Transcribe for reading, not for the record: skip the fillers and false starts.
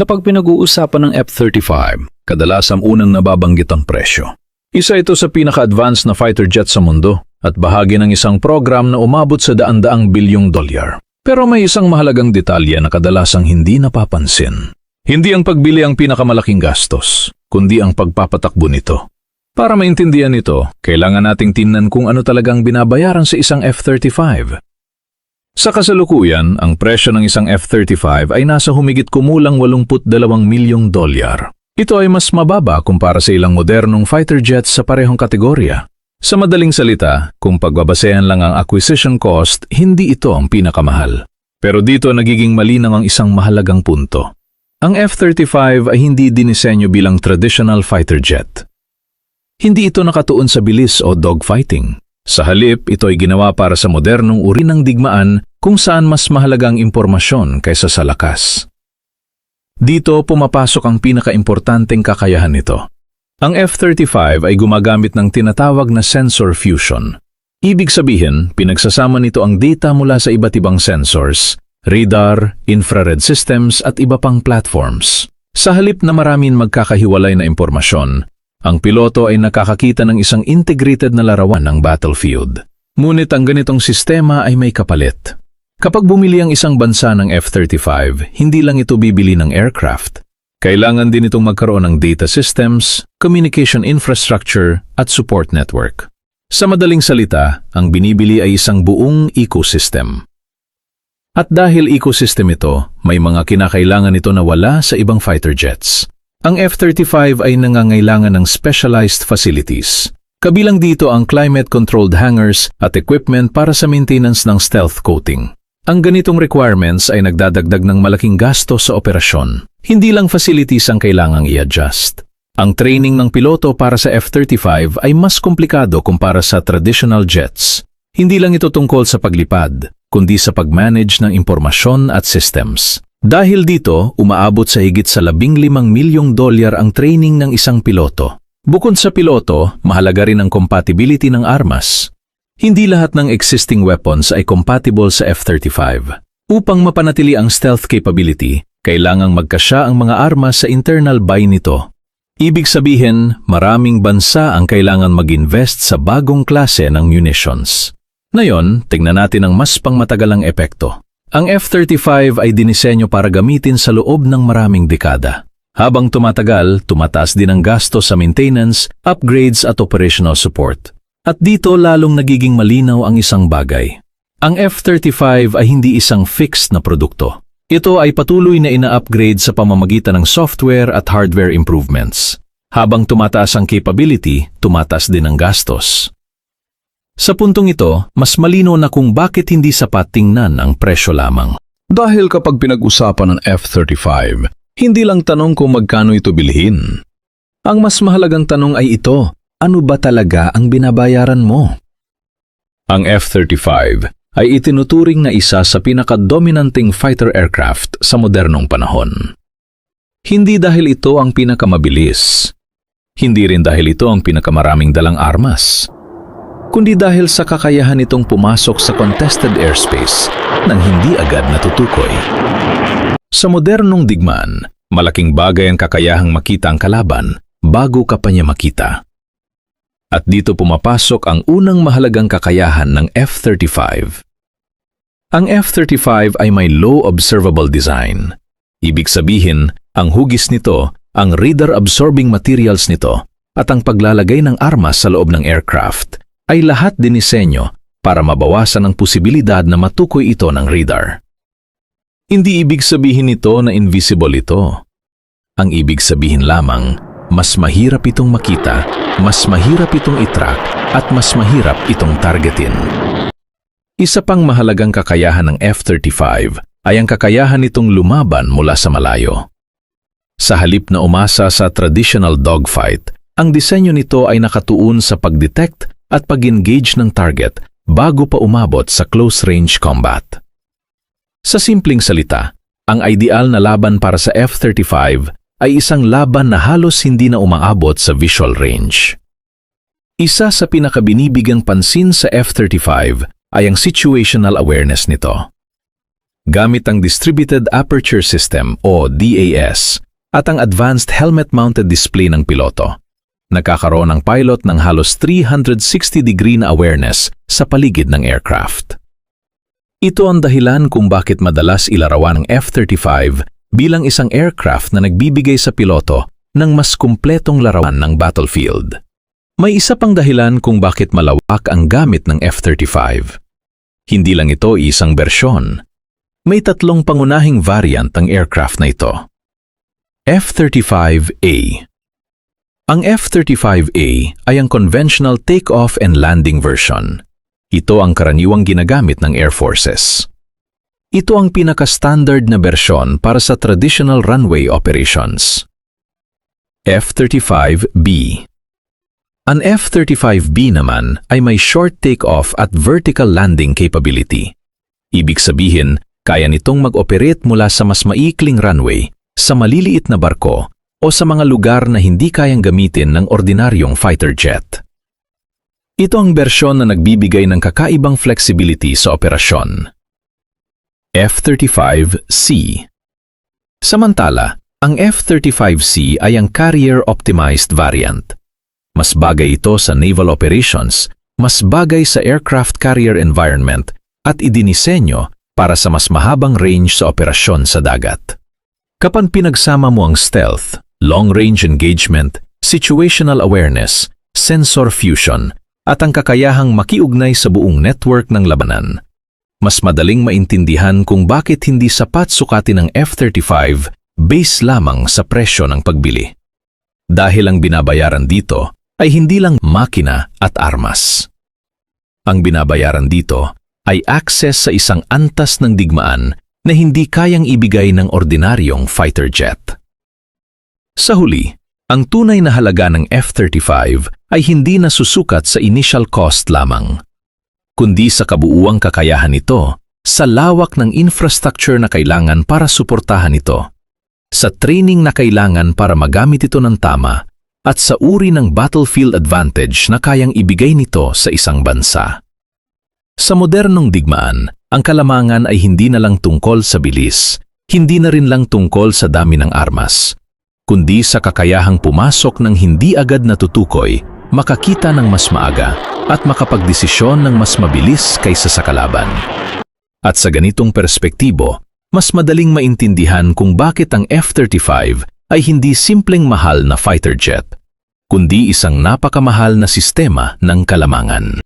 Kapag pinag-uusapan ng F-35, kadalasang unang nababanggit ang presyo. Isa ito sa pinaka-advanced na fighter jet sa mundo at bahagi ng isang program na umabot sa daan-daang bilyong dolyar. Pero may isang mahalagang detalye na kadalasang hindi napapansin. Hindi ang pagbili ang pinakamalaking gastos, kundi ang pagpapatakbo nito. Para maintindihan ito, kailangan nating tingnan kung ano talagang binabayaran sa isang F-35. Sa kasalukuyan, ang presyo ng isang F-35 ay nasa humigit kumulang 82 milyong dolyar. Ito ay mas mababa kumpara sa ilang modernong fighter jets sa parehong kategorya. Sa madaling salita, kung pagbabasehan lang ang acquisition cost, hindi ito ang pinakamahal. Pero dito nagiging malinaw ang isang mahalagang punto. Ang F-35 ay hindi dinisenyo bilang traditional fighter jet. Hindi ito nakatuon sa bilis o dogfighting. Sa halip, ito ay ginawa para sa modernong uri ng digmaan kung saan mas mahalagang impormasyon kaysa sa lakas. Dito pumapasok ang pinakaimportanteng kakayahan nito. Ang F-35 ay gumagamit ng tinatawag na sensor fusion. Ibig sabihin, pinagsasama nito ang data mula sa iba't ibang sensors, radar, infrared systems at iba pang platforms. Sa halip na maraming magkakahiwalay na impormasyon, ang piloto ay nakakakita ng isang integrated na larawan ng battlefield. Ngunit ang ganitong sistema ay may kapalit. Kapag bumili ang isang bansa ng F-35, hindi lang ito bibili ng aircraft. Kailangan din itong magkaroon ng data systems, communication infrastructure, at support network. Sa madaling salita, ang binibili ay isang buong ecosystem. At dahil ecosystem ito, may mga kinakailangan ito na wala sa ibang fighter jets. Ang F-35 ay nangangailangan ng specialized facilities. Kabilang dito ang climate-controlled hangars at equipment para sa maintenance ng stealth coating. Ang ganitong requirements ay nagdadagdag ng malaking gasto sa operasyon. Hindi lang facilities ang kailangang i-adjust. Ang training ng piloto para sa F-35 ay mas komplikado kumpara sa traditional jets. Hindi lang ito tungkol sa paglipad, kundi sa pag-manage ng impormasyon at systems. Dahil dito, umaabot sa higit sa 15 milyong dolyar ang training ng isang piloto. Bukod sa piloto, mahalaga rin ang compatibility ng armas. Hindi lahat ng existing weapons ay compatible sa F-35. Upang mapanatili ang stealth capability, kailangang magkasya ang mga armas sa internal buy nito. Ibig sabihin, maraming bansa ang kailangan mag-invest sa bagong klase ng munitions. Ngayon, tingnan natin ang mas pangmatagalang epekto. Ang F-35 ay dinisenyo para gamitin sa loob ng maraming dekada. Habang tumatagal, tumataas din ang gasto sa maintenance, upgrades at operational support. At dito lalong nagiging malinaw ang isang bagay. Ang F-35 ay hindi isang fixed na produkto. Ito ay patuloy na ina-upgrade sa pamamagitan ng software at hardware improvements. Habang tumataas ang capability, tumataas din ang gastos. Sa puntong ito, mas malinaw na kung bakit hindi sapat tingnan ang presyo lamang. Dahil kapag pinag-usapan ng F-35, hindi lang tanong kung magkano ito bilhin. Ang mas mahalagang tanong ay ito, ano ba talaga ang binabayaran mo? Ang F-35 ay itinuturing na isa sa pinaka-dominanting fighter aircraft sa modernong panahon. Hindi dahil ito ang pinakamabilis. Hindi rin dahil ito ang pinakamaraming dalang armas. Kundi dahil sa kakayahan nitong pumasok sa contested airspace nang hindi agad natutukoy. Sa modernong digmaan, malaking bagay ang kakayahang makita ang kalaban bago ka pa niya makita. At dito pumapasok ang unang mahalagang kakayahan ng F-35. Ang F-35 ay may low observable design. Ibig sabihin, ang hugis nito, ang radar-absorbing materials nito, at ang paglalagay ng armas sa loob ng aircraft ay lahat dinisenyo para mabawasan ang posibilidad na matukoy ito ng radar. Hindi ibig sabihin nito na invisible ito. Ang ibig sabihin lamang, mas mahirap itong makita, mas mahirap itong itrack, at mas mahirap itong targetin. Isa pang mahalagang kakayahan ng F-35 ay ang kakayahan nitong lumaban mula sa malayo. Sa halip na umasa sa traditional dogfight, ang disenyo nito ay nakatuon sa pag-detect at pag-engage ng target bago pa umabot sa close-range combat. Sa simpleng salita, ang ideal na laban para sa F-35 ay isang laban na halos hindi na umaabot sa visual range. Isa sa pinakabinibigang pansin sa F-35 ay ang situational awareness nito. gamit ang Distributed Aperture System o DAS at ang Advanced Helmet-Mounted Display ng piloto. Nagkakaroon ng pilot ng halos 360-degree na awareness sa paligid ng aircraft. Ito ang dahilan kung bakit madalas ilarawan ng F-35 bilang isang aircraft na nagbibigay sa piloto ng mas kumpletong larawan ng battlefield. May isa pang dahilan kung bakit malawak ang gamit ng F-35. Hindi lang ito isang bersyon. May 3 pangunahing variant ang aircraft na ito. F-35A. Ang F-35A ay ang conventional take-off and landing version. Ito ang karaniwang ginagamit ng Air Forces. Ito ang pinaka-standard na bersyon para sa traditional runway operations. F-35B. Ang F-35B naman ay may short take-off at vertical landing capability. Ibig sabihin, kaya nitong mag-operate mula sa mas maikling runway, sa maliliit na barko, o sa mga lugar na hindi kayang gamitin ng ordinaryong fighter jet. Ito ang bersyon na nagbibigay ng kakaibang flexibility sa operasyon. F-35C. Samantala, ang F-35C ay ang carrier-optimized variant. Mas bagay ito sa naval operations, mas bagay sa aircraft carrier environment, at idinisenyo para sa mas mahabang range sa operasyon sa dagat. Kapag pinagsama mo ang stealth, long-range engagement, situational awareness, sensor fusion, at ang kakayahang makiugnay sa buong network ng labanan, mas madaling maintindihan kung bakit hindi sapat sukatin ng F-35 base lamang sa presyo ng pagbili. Dahil ang binabayaran dito ay hindi lang makina at armas. Ang binabayaran dito ay access sa isang antas ng digmaan na hindi kayang ibigay ng ordinaryong fighter jet. Sa huli, ang tunay na halaga ng F-35 ay hindi nasusukat sa initial cost lamang, kundi sa kabuuang kakayahan nito, sa lawak ng infrastructure na kailangan para suportahan ito, sa training na kailangan para magamit ito ng tama, at sa uri ng battlefield advantage na kayang ibigay nito sa isang bansa. Sa modernong digmaan, ang kalamangan ay hindi na lang tungkol sa bilis, hindi na rin lang tungkol sa dami ng armas, kundi sa kakayahang pumasok ng hindi agad natutukoy, makakita ng mas maaga, at makapagdesisyon ng mas mabilis kaysa sa kalaban. At sa ganitong perspektibo, mas madaling maintindihan kung bakit ang F-35 ay hindi simpleng mahal na fighter jet, kundi isang napakamahal na sistema ng kalamangan.